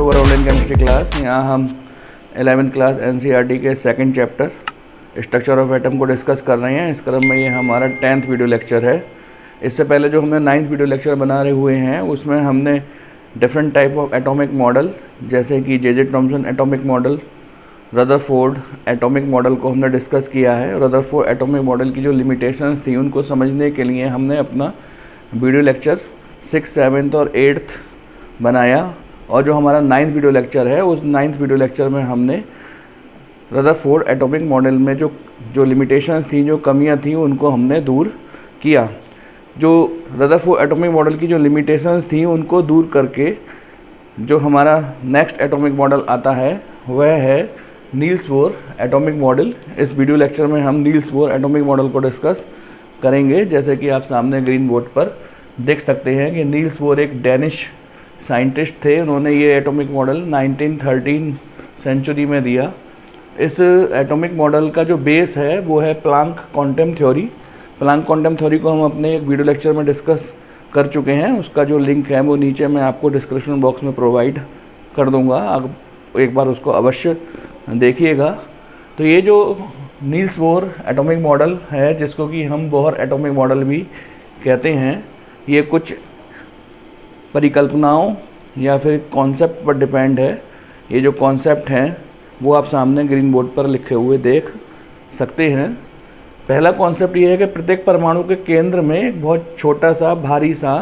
Our online chemistry class. यहाँ हम 11th class NCERT के second chapter structure of atom को डिस्कस कर रहे हैं। इस क्रम में ये हमारा 10th वीडियो लेक्चर है। इससे पहले जो हमने 9th वीडियो लेक्चर बना रहे हुए हैं उसमें हमने different type of atomic model जैसे कि J Thomson atomic model, Rutherford atomic model को हमने डिस्कस किया है। रदरफोर्ड एटॉमिक मॉडल की जो लिमिटेशंस थी उनको समझने के लिए हमने अपना वीडियो लेक्चर 6th, 7th और 8th बनाया, और जो हमारा 9th वीडियो लेक्चर है उस 9th वीडियो लेक्चर में हमने रदरफोर्ड एटॉमिक मॉडल में जो लिमिटेशंस थी, जो कमियां थी, उनको हमने दूर किया। जो रदरफोर्ड एटॉमिक मॉडल की जो लिमिटेशंस थी उनको दूर करके जो हमारा नेक्स्ट एटॉमिक मॉडल आता है वह है नील्स बोर एटॉमिक मॉडल। इस वीडियो लेक्चर में हम नील्स बोर एटॉमिक मॉडल को डिस्कस करेंगे। जैसे कि आप सामने ग्रीन बोर्ड पर देख सकते हैं कि नील्स बोर एक डेनिश साइंटिस्ट थे। उन्होंने ये एटॉमिक मॉडल 1913 सेंचुरी में दिया। इस एटॉमिक मॉडल का जो बेस है वो है Planck quantum theory. Planck quantum theory को हम अपने एक वीडियो लेक्चर में डिस्कस कर चुके हैं। उसका जो लिंक है वो नीचे मैं आपको डिस्क्रिप्शन बॉक्स में प्रोवाइड कर दूंगा, आप एक बार उसको अवश्य देखिएगा। तो ये जो नील्स बोर एटॉमिक मॉडल है, जिसको कि हम बोहर एटॉमिक मॉडल भी कहते हैं, ये कुछ परिकल्पनाओं या फिर कॉन्सेप्ट पर डिपेंड है। ये जो कॉन्सेप्ट हैं वो आप सामने ग्रीन बोर्ड पर लिखे हुए देख सकते हैं। पहला कॉन्सेप्ट ये है कि प्रत्येक परमाणु के केंद्र में एक बहुत छोटा सा भारी सा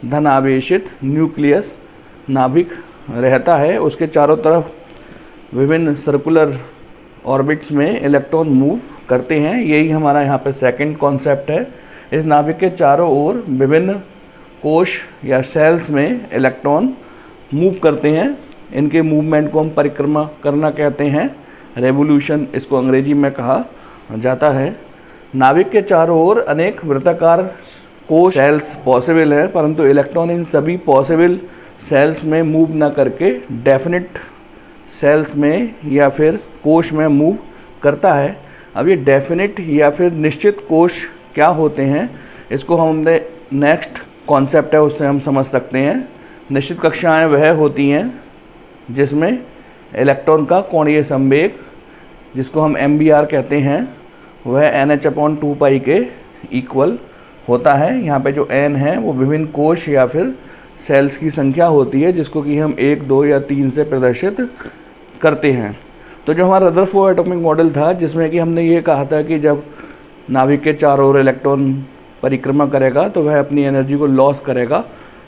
धन आवेशित न्यूक्लियस नाभिक रहता है। उसके चारों तरफ विभिन्न सर्कुलर ऑर्बिट्स में इलेक्ट्रॉन मूव करते हैं। यही हमारा यहाँ पे सेकंड कॉन्सेप्ट है। इस नाभिक के चारों ओर विभिन्न कोश या सेल्स में इलेक्ट्रॉन मूव करते हैं। इनके मूवमेंट को हम परिक्रमा करना कहते हैं, रेवोल्यूशन इसको अंग्रेजी में कहा जाता है। नाभिक के चारों ओर अनेक वृत्ताकार कोश सेल्स पॉसिबल है, परंतु इलेक्ट्रॉन इन सभी पॉसिबल सेल्स में मूव न करके डेफिनिट सेल्स में या फिर कोश में मूव करता है। अब ये डेफिनिट या फिर निश्चित कोश क्या होते हैं, इसको हमने नेक्स्ट कॉन्सेप्ट है उससे हम समझ सकते हैं। निश्चित कक्षाएं वह होती हैं जिसमें इलेक्ट्रॉन का कोणीय संवेग, जिसको हम MBR कहते हैं, वह NH/2π के इक्वल होता है। यहाँ पे जो n है वो विभिन्न कोश या फिर सेल्स की संख्या होती है, जिसको कि हम 1, 2 या 3 से प्रदर्शित करते हैं। तो जो हमारा रदरफोर्ड एटॉमिक मॉडल था, जिसमें कि हमने ये कहा था कि जब नाभिक के चारों ओर इलेक्ट्रॉन परिक्रमा करेगा तो वह अपनी एनर्जी को लॉस करेगा,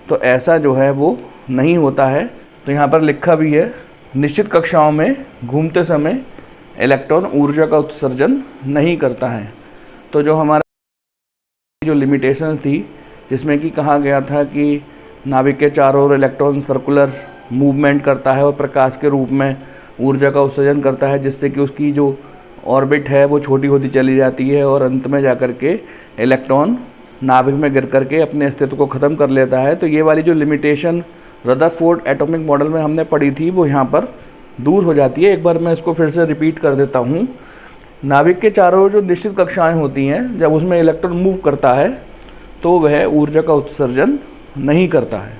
तो ऐसा जो है वो नहीं होता है। तो यहाँ पर लिखा भी है, निश्चित कक्षाओं में घूमते समय इलेक्ट्रॉन ऊर्जा का उत्सर्जन नहीं करता है। तो जो हमारा जो लिमिटेशन थी, जिसमें कि कहा गया था कि नाभिक के चारों ओर इलेक्ट्रॉन सर्कुलर मूवमेंट करता है और प्रकाश के रूप में ऊर्जा का उत्सर्जन करता है, जिससे कि उसकी जो ऑर्बिट है वो छोटी होती चली जाती है और अंत में जाकर के इलेक्ट्रॉन नाभिक में गिर करके अपने अस्तित्व को ख़त्म कर लेता है। तो ये वाली जो लिमिटेशन रदरफोर्ड एटॉमिक मॉडल में हमने पढ़ी थी वो यहाँ पर दूर हो जाती है। एक बार मैं इसको फिर से रिपीट कर देता हूँ। नाभिक के चारों ओर जो निश्चित कक्षाएं होती हैं, जब उसमें इलेक्ट्रॉन मूव करता है तो वह ऊर्जा का उत्सर्जन नहीं करता है।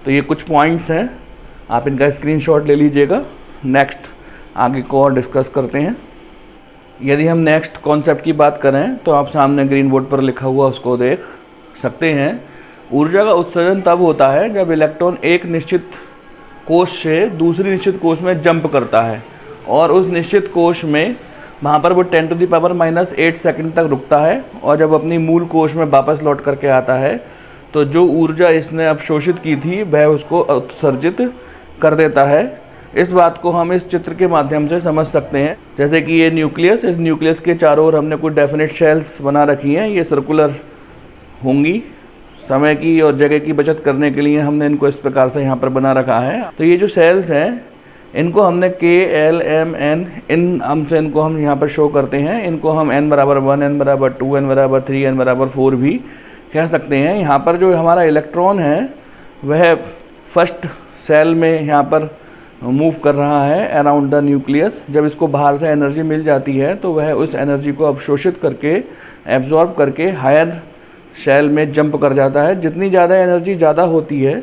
तो ये कुछ पॉइंट्स हैं, आप इनका स्क्रीनशॉट ले लीजिएगा। नेक्स्ट आगे को और डिस्कस करते हैं। यदि हम नेक्स्ट कॉन्सेप्ट की बात करें तो आप सामने ग्रीन बोर्ड पर लिखा हुआ उसको देख सकते हैं। ऊर्जा का उत्सर्जन तब होता है जब इलेक्ट्रॉन एक निश्चित कोश से दूसरी निश्चित कोश में जंप करता है और उस निश्चित कोश में वहाँ पर वो 10⁻⁻8 सेकंड तक रुकता है, और जब अपनी मूल कोश में वापस लौट करके आता है तो जो ऊर्जा इसने अवशोषित की थी वह उसको उत्सर्जित कर देता है। इस बात को हम इस चित्र के माध्यम से समझ सकते हैं। जैसे कि ये न्यूक्लियस, इस न्यूक्लियस के चारों ओर हमने कुछ डेफिनेट शेल्स बना रखी हैं। ये सर्कुलर होंगी। समय की और जगह की बचत करने के लिए हमने इनको इस प्रकार से यहाँ पर बना रखा है। तो ये जो सेल्स हैं इनको हमने K, L, M, N इन हमसे इनको हम यहाँ पर शो करते हैं। इनको हम n = 1, n = 2, n = 3, n = 4 भी कह सकते हैं। यहाँ पर जो हमारा इलेक्ट्रॉन है वह फर्स्ट सेल में यहाँ पर मूव कर रहा है अराउंड द न्यूक्लियस। जब इसको बाहर से एनर्जी मिल जाती है तो वह उस एनर्जी को अवशोषित करके एब्जॉर्ब करके हायर सेल में जंप कर जाता है। जितनी ज़्यादा एनर्जी ज़्यादा होती है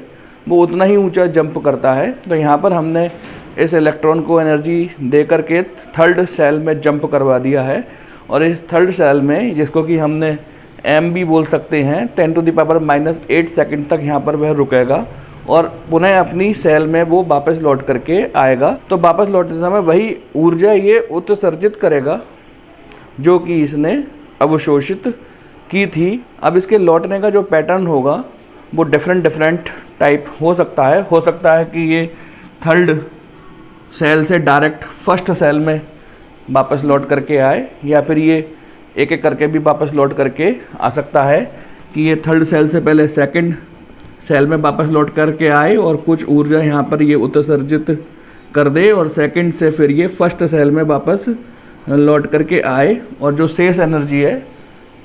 वो उतना ही ऊंचा जंप करता है। तो यहाँ पर हमने इस इलेक्ट्रॉन को एनर्जी दे करके थर्ड सेल में जंप करवा दिया है, और इस थर्ड सेल में, जिसको कि हमने एम भी बोल सकते हैं, 10⁻⁻8 सेकंड तक यहाँ पर वह रुकेगा और पुनः अपनी सेल में वो वापस लौट करके आएगा। तो वापस लौटते समय वही ऊर्जा ये उत्सर्जित करेगा जो कि इसने अवशोषित की थी। अब इसके लौटने का जो पैटर्न होगा वो डिफरेंट टाइप हो सकता है कि ये थर्ड सेल से डायरेक्ट फर्स्ट सेल में वापस लौट करके आए, या फिर ये एक एक करके भी वापस लौट करके आ सकता है कि ये थर्ड सेल से पहले सेकंड सेल में वापस लौट करके आए और कुछ ऊर्जा यहाँ पर ये उत्सर्जित कर दे, और सेकंड से फिर ये फर्स्ट सेल में वापस लौट करके आए और जो शेष एनर्जी है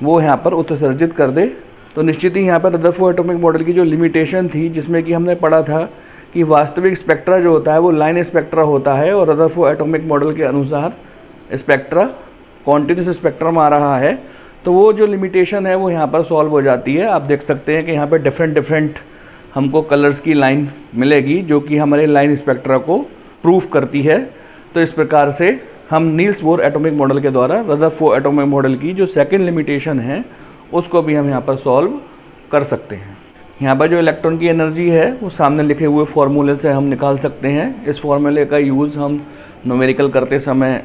वो यहाँ पर उत्सर्जित कर दे। तो निश्चित ही यहाँ पर रदरफोर्ड एटॉमिक मॉडल की जो लिमिटेशन थी, जिसमें कि हमने पढ़ा था कि वास्तविक स्पेक्ट्रा जो होता है वो लाइन स्पेक्ट्रा होता है, और रदरफोर्ड एटॉमिक मॉडल के अनुसार स्पेक्ट्रा कॉन्टिन्यूस स्पेक्ट्रम आ रहा है। तो वो जो लिमिटेशन है वो यहाँ पर सॉल्व हो जाती है। आप देख सकते हैं कि यहाँ पर डिफरेंट हमको कलर्स की लाइन मिलेगी जो कि हमारे लाइन स्पेक्ट्रा को प्रूफ करती है। तो इस प्रकार से हम नील्स बोर एटॉमिक मॉडल के द्वारा रदरफोर्ड एटॉमिक मॉडल की जो सेकंड लिमिटेशन है उसको भी हम यहाँ पर सॉल्व कर सकते हैं। यहाँ पर जो इलेक्ट्रॉन की एनर्जी है वो सामने लिखे हुए फॉर्मूले से हम निकाल सकते हैं। इस फॉर्मूले का यूज़ हम न्यूमेरिकल करते समय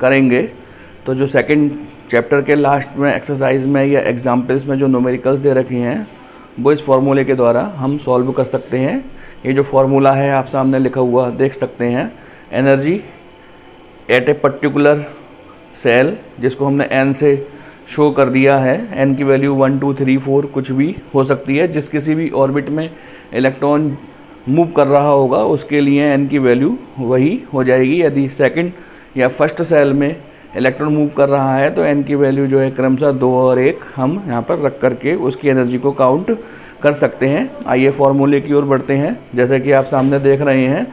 करेंगे। तो जो सेकंड चैप्टर के लास्ट में एक्सरसाइज में या एग्जाम्पल्स में जो न्यूमेरिकल्स दे रखे हैं वो इस फॉर्मूले के द्वारा हम सॉल्व कर सकते हैं। ये जो फॉर्मूला है आप सामने लिखा हुआ देख सकते हैं, energy at a particular cell, जिसको हमने एन से शो कर दिया है। एन की वैल्यू 1 2 3 4 कुछ भी हो सकती है। जिस किसी भी ऑर्बिट में इलेक्ट्रॉन मूव कर रहा होगा उसके लिए एन की वैल्यू वही हो जाएगी। यदि सेकंड या फर्स्ट सेल में इलेक्ट्रॉन मूव कर रहा है तो एन की वैल्यू जो है क्रमशः 2 और 1 हम यहाँ पर रख करके उसकी एनर्जी को काउंट कर सकते हैं। आइए फॉर्मूले की ओर बढ़ते हैं। जैसे कि आप सामने देख रहे हैं,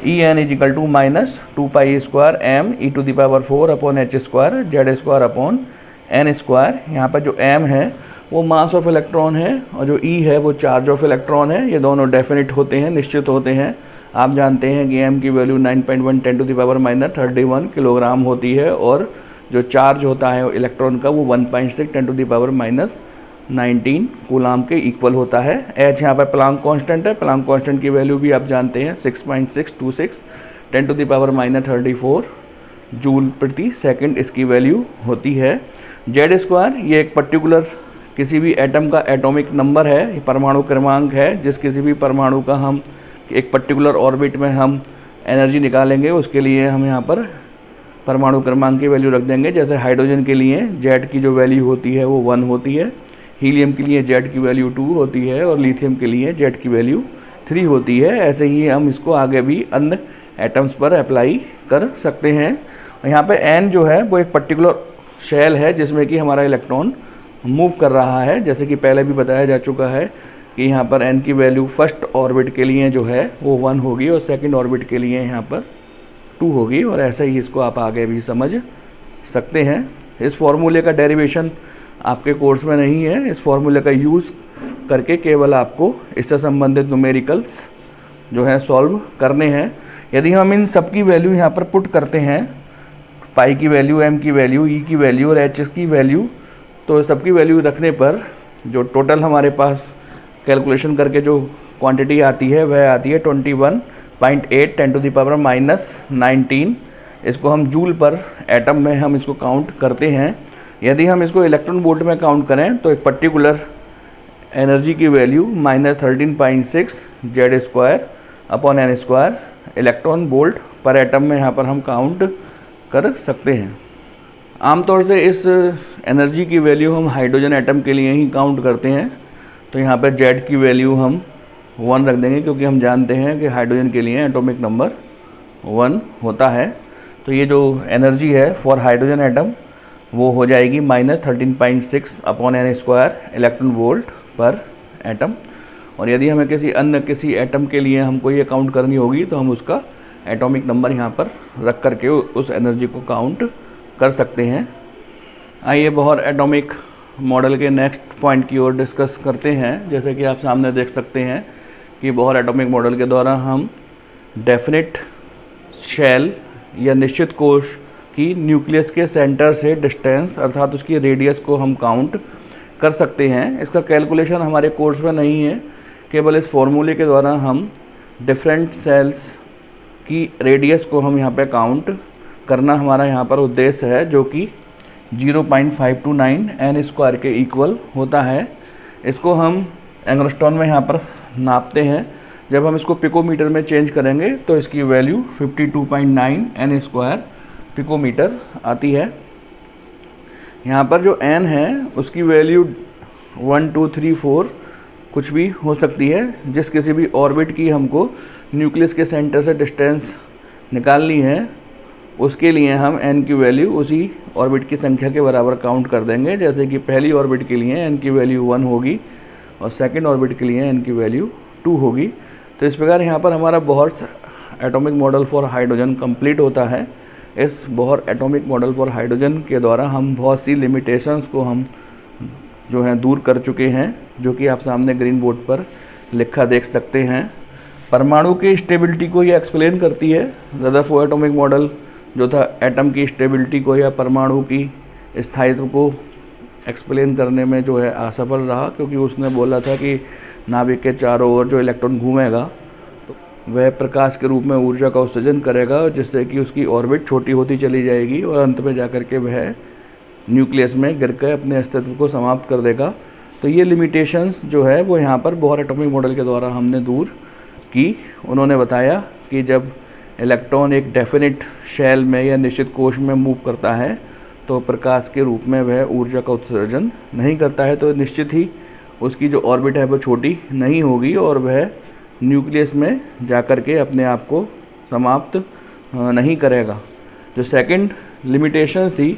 E n equal to minus 2π² m e⁴/h² z² n square. यहाँ पर जो m है वो मास ऑफ इलेक्ट्रॉन है और जो e है वो चार्ज ऑफ इलेक्ट्रॉन है। ये दोनों डेफिनेट होते हैं, निश्चित होते हैं। आप जानते हैं कि m की वैल्यू 9.1 10⁻⁻31 किलोग्राम होती है और जो चार्ज होता है इलेक्ट्रॉन का वो 1.6 10⁻⁻19 कूलाम के इक्वल होता है। h यहाँ पर प्लांक कांस्टेंट है। प्लांक कांस्टेंट की वैल्यू भी आप जानते हैं 6.626 10⁻⁻34 जूल प्रति सेकंड इसकी वैल्यू होती है। z² ये एक पर्टिकुलर किसी भी एटम का एटॉमिक नंबर है, ये परमाणु क्रमांक है। जिस किसी भी परमाणु का हम एक पर्टिकुलर ऑर्बिट में हम एनर्जी निकालेंगे उसके लिए हम यहाँ पर परमाणु क्रमांक की वैल्यू रख देंगे। जैसे हाइड्रोजन के लिए Z की जो वैल्यू होती है वो 1 होती है, हीलियम के लिए Z की वैल्यू 2 होती है और लिथियम के लिए Z की वैल्यू 3 होती है। ऐसे ही हम इसको आगे भी अन्य एटम्स पर अप्लाई कर सकते हैं। यहाँ पे n जो है वो एक पर्टिकुलर शेल है जिसमें कि हमारा इलेक्ट्रॉन मूव कर रहा है। जैसे कि पहले भी बताया जा चुका है कि यहाँ पर n की वैल्यू फर्स्ट ऑर्बिट के लिए जो है वो 1 होगी और सेकंड ऑर्बिट के लिए यहाँ पर 2 होगी, और ऐसे ही इसको आप आगे भी समझ सकते हैं। इस फॉर्मूले का डेरिवेशन आपके कोर्स में नहीं है। इस फॉर्मूले का यूज़ करके केवल आपको इससे संबंधित न्यूमेरिकल्स जो है सॉल्व करने हैं। यदि हम इन सब की वैल्यू यहाँ पर पुट करते हैं, पाई की वैल्यू, एम की वैल्यू, ई की वैल्यू और एच की वैल्यू, तो सबकी वैल्यू रखने पर जो टोटल हमारे पास कैलकुलेशन करके जो क्वांटिटी आती है वह आती है 21.8 10⁻⁻19। इसको हम जूल पर एटम में हम इसको काउंट करते हैं। यदि हम इसको इलेक्ट्रॉन वोल्ट में काउंट करें तो एक पर्टिकुलर एनर्जी की वैल्यू -13.6 Z² इलेक्ट्रॉन वोल्ट पर एटम में यहाँ पर हम काउंट कर सकते हैं। आमतौर से इस एनर्जी की वैल्यू हम हाइड्रोजन एटम के लिए ही काउंट करते हैं। तो यहाँ पर Z की वैल्यू हम 1 रख देंगे क्योंकि हम जानते हैं कि हाइड्रोजन के लिए एटॉमिक नंबर 1 होता है। तो ये जो एनर्जी है फॉर हाइड्रोजन एटम वो हो जाएगी -13.6 n² इलेक्ट्रॉन वोल्ट पर एटम। और यदि हमें किसी एटम के लिए हमको ये काउंट करनी होगी तो हम उसका एटॉमिक नंबर यहाँ पर रख करके उस एनर्जी को काउंट कर सकते हैं। आइए बोहर एटॉमिक मॉडल के नेक्स्ट पॉइंट की ओर डिस्कस करते हैं। जैसे कि आप सामने देख सकते हैं कि बोहर एटॉमिक मॉडल के द्वारा हम डेफिनेट शेल या निश्चित कोश की न्यूक्लियस के सेंटर से डिस्टेंस अर्थात उसकी रेडियस को हम काउंट कर सकते हैं। इसका कैलकुलेशन हमारे कोर्स में नहीं है, केवल इस फॉर्मूले के द्वारा हम डिफरेंट सेल्स की रेडियस को हम यहाँ पे काउंट करना हमारा यहाँ पर उद्देश्य है, जो कि 0.529 n स्क्वायर के इक्वल होता है। इसको हम एंगस्ट्रॉन में यहाँ पर नापते हैं। जब हम इसको पिकोमीटर में चेंज करेंगे तो इसकी वैल्यू 52.9 n स्क्वायर पिकोमीटर आती है। यहाँ पर जो n है उसकी वैल्यू 1, 2, 3, 4 कुछ भी हो सकती है। जिस किसी भी ऑर्बिट की हमको न्यूक्लियस के सेंटर से डिस्टेंस निकालनी है, उसके लिए हम n की वैल्यू उसी ऑर्बिट की संख्या के बराबर काउंट कर देंगे। जैसे कि पहली ऑर्बिट के लिए n की वैल्यू 1 होगी और सेकंड ऑर्बिट के लिए n की वैल्यू 2 होगी। तो इस प्रकार यहाँ पर हमारा Bohr atomic model for hydrogen complete होता है। इस Bohr atomic model for hydrogen के द्वारा हम बहुत सी लिमिटेशंस को हम जो हैं दूर कर चुके हैं, जो कि आप सामने ग्रीन बोर्ड पर लिखा देख सकते हैं। परमाणु की स्टेबिलिटी को ये एक्सप्लेन करती है। रदरफोर्ड एटॉमिक मॉडल जो था एटम की स्टेबिलिटी को या परमाणु की स्थायित्व को एक्सप्लेन करने में जो है असफल रहा, क्योंकि उसने बोला था कि नाभिक के चारों ओर जो इलेक्ट्रॉन घूमेगा तो वह प्रकाश के रूप में ऊर्जा का उत्सर्जन करेगा, जिससे कि उसकी ऑर्बिट छोटी होती चली जाएगी और अंत में जाकर के वह न्यूक्लियस में गिर कर अपने अस्तित्व को समाप्त कर देगा। तो ये लिमिटेशंस जो है वो यहाँ पर बोहर एटॉमिक मॉडल के द्वारा हमने दूर की। उन्होंने बताया कि जब इलेक्ट्रॉन एक डेफिनेट शेल में या निश्चित कोश में मूव करता है तो प्रकाश के रूप में वह ऊर्जा का उत्सर्जन नहीं करता है, तो निश्चित ही उसकी जो ऑर्बिट है वो छोटी नहीं होगी और वह न्यूक्लियस में जाकर के अपने आप को समाप्त नहीं करेगा। जो सेकंड लिमिटेशन थी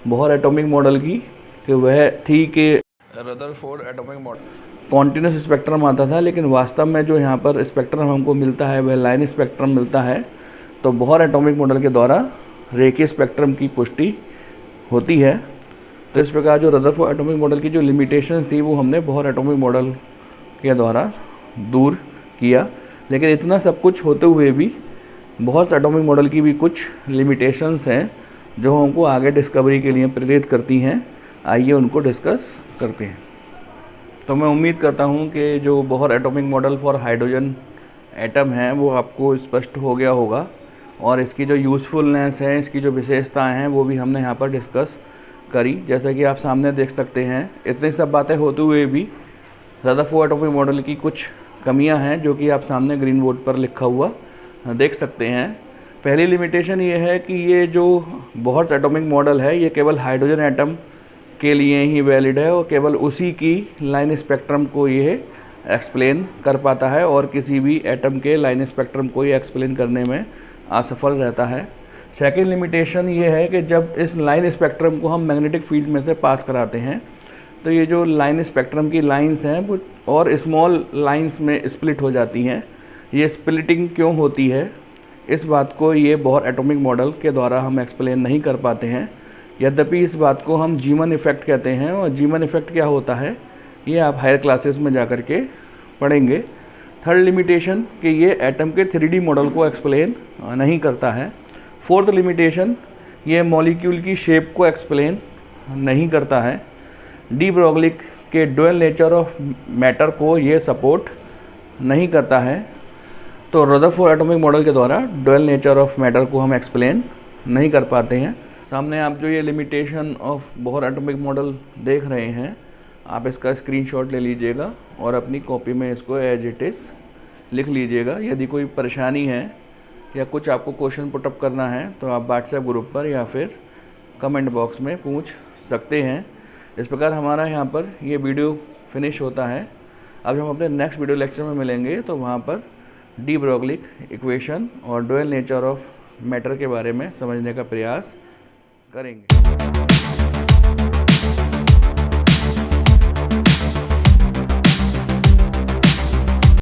बोहर एटॉमिक मॉडल की कि वह थी कि Rutherford atomic model continuous spectrum आता था, लेकिन वास्तव में जो यहाँ पर स्पेक्ट्रम हमको मिलता है वह लाइन स्पेक्ट्रम मिलता है। तो बोहर एटॉमिक मॉडल के द्वारा रेखीय स्पेक्ट्रम की पुष्टि होती है। तो इस प्रकार जो रदरफोर्ड एटॉमिक मॉडल की जो लिमिटेशंस थी वो हमने बोहर एटॉमिक मॉडल के द्वारा दूर किया। लेकिन इतना सब कुछ होते हुए भी बोहर एटॉमिक मॉडल की भी कुछ लिमिटेशंस हैं जो हमको आगे डिस्कवरी के लिए प्रेरित करती हैं। आइए उनको डिस्कस करते हैं। तो मैं उम्मीद करता हूं कि जो Bohr atomic model for hydrogen atom है वो आपको स्पष्ट हो गया होगा और इसकी जो यूज़फुलनेस है, इसकी जो विशेषताएं हैं वो भी हमने यहाँ पर डिस्कस करी। जैसा कि आप सामने देख सकते हैं, इतनी सब बातें होते हुए भी रदरफोर्ड एटॉमिक मॉडल की कुछ कमियां हैं जो कि आप सामने ग्रीन बोर्ड पर लिखा हुआ देख सकते हैं। पहली लिमिटेशन ये है कि ये जो बोहर एटॉमिक मॉडल है ये केवल हाइड्रोजन एटम के लिए ही वैलिड है और केवल उसी की लाइन स्पेक्ट्रम को ये एक्सप्लेन कर पाता है और किसी भी एटम के लाइन स्पेक्ट्रम को ये एक्सप्लेन करने में असफल रहता है। सेकेंड लिमिटेशन ये है कि जब इस लाइन स्पेक्ट्रम को हम मैग्नेटिक फील्ड में से पास कराते हैं तो ये जो लाइन स्पेक्ट्रम की लाइंस हैं वो और स्मॉल लाइंस में स्प्लिट हो जाती हैं। ये स्प्लिटिंग क्यों होती है, इस बात को ये बोहर एटॉमिक मॉडल के द्वारा हम एक्सप्लेन नहीं कर पाते हैं। यद्यपि इस बात को हम जीमन इफ़ेक्ट कहते हैं और जीमन इफ़ेक्ट क्या होता है ये आप हायर क्लासेस में जा कर के पढ़ेंगे। थर्ड लिमिटेशन कि ये एटम के 3D मॉडल को एक्सप्लेन नहीं करता है। फोर्थ लिमिटेशन ये मॉलिक्यूल की शेप को एक्सप्लेन नहीं करता है। डी ब्रोगली के ड्यूअल नेचर ऑफ मैटर को ये सपोर्ट नहीं करता है। तो रदरफोर्ड एटॉमिक मॉडल के द्वारा ड्यूअल नेचर ऑफ मैटर को हम एक्सप्लेन नहीं कर पाते हैं। सामने आप जो ये limitation of Bohr atomic model देख रहे हैं, आप इसका स्क्रीनशॉट ले लीजिएगा और अपनी कॉपी में इसको एज इट इज़ लिख लीजिएगा। यदि कोई परेशानी है या कुछ आपको क्वेश्चन पुटअप करना है तो आप व्हाट्सएप ग्रुप पर या फिर कमेंट बॉक्स में पूछ सकते हैं। इस प्रकार हमारा यहाँ पर ये वीडियो फिनिश होता है। अब हम अपने नेक्स्ट वीडियो लेक्चर में मिलेंगे तो वहाँ पर डी ब्रोगली इक्वेशन और ड्यूअल नेचर ऑफ मैटर के बारे में समझने का प्रयास करेंगे।